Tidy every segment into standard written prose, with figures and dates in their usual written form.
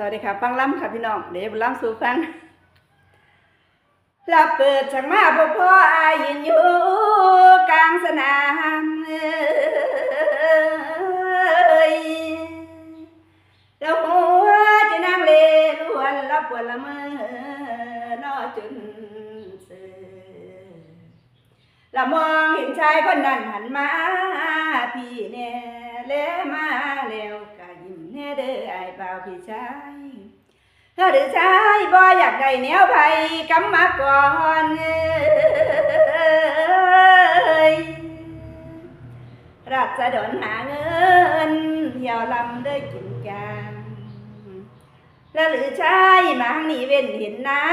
สวัสดีค่ะฟังล้ำค่ะพี่น้องเดี๋ยวล้ำสู่ฟังลาเปิดจากมาพ่ออายยืนอยู่กลางสนามแล้วหัวจะนั่งเลล้วนรับปวดละเมอนอจนเสือละมองเห็นชายคนนั้นหันมาพี่แน่เล่มาแล้วก็ยิ้มแน่เด้อไอ้บ่าวพี่ชายหรือชายบ่อยากได้แนวไผกำมาก่อนรัศดรหาเงินเหี่ยวลำได้กินกันแล้วหรือชายมาหนีเว้นเห็นนา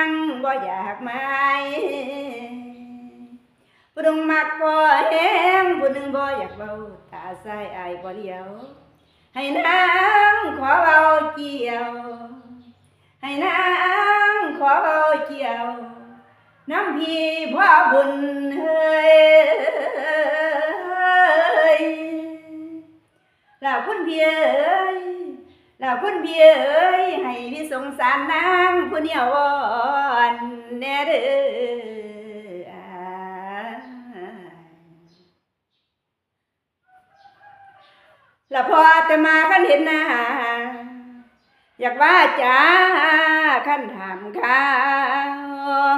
งบ่อยากไม่ผู้นึงมักบ่แห้งผู้นึงบ่อยากเบาตาใส่อายบ่เลี้ยวให้นางขอเบาเกี่ยวให้นางขอเบาเกี่ยวน้ำพี่พ่อบุญเฮ้ยแล้วคุณพี่เอ้ยแล้วคุณพี่เอ้ยให้พี่สงสารนางผู้เหนียวอ่อนแน่เด้อแล้วพอแต่มาคันเห็นหน้าอยากว่าจ้าคันถามข้าว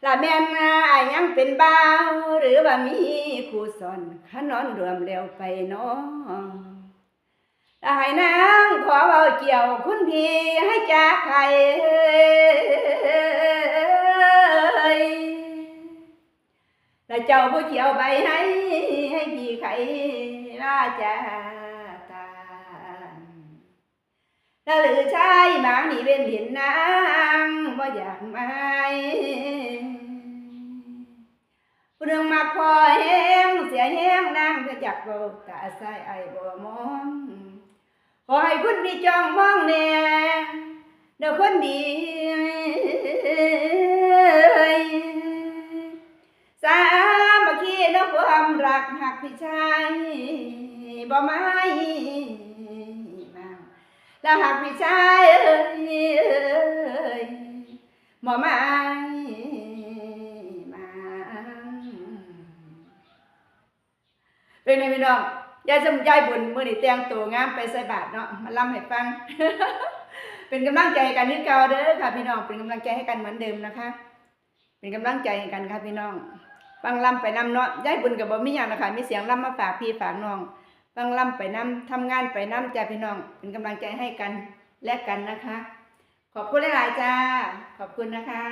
ละแม่นยังเป็นบ่าวหรือว่ามีคู่สอนขันนอนรวมแล้วไปน้องละให้นางขอเบาเกี่ยวคุณพี่ให้จากใครละเจ้าผู้เขียวใบให้พี่ไขว่าจะแล้วหรือชายหมาหนีเว้นเห็นนางบ่อยากไม่ผู้นึงมักพอแห้งเสียแห้งนางจะจักโบตาใส่ไอ้บ่มองขอให้คุณพี่จ้องมองแน่เดี๋ยวคนดีสามัคคีนความรักหักพี่ชายบ่ไม่แล้วหากพี่ชายหมอมาเป็นไงพี่น้องยายสมยายบุญมือนี่แต่งตัวงามไปใส่บาตรเนาะมาล่ำให้ฟัง เป็นกำลังใจกันที่เก่าเด้อค่ะพี่น้องเป็นกำลังใจให้กันเหมือนเดิมนะคะเป็นกำลังใจให้กันค่ะพี่น้องฟังล่ำไปนำเนาะยายบุญกับบ่มีอย่างนะคะมีเสียงล่ำมาฝากพี่ฝากน้องฟังล่ำไปน้ำทำงานไปน้ำจ้าพี่น้องเป็นกำลังใจให้กันและกันนะคะขอบคุณหลายๆจ้าขอบคุณนะคะ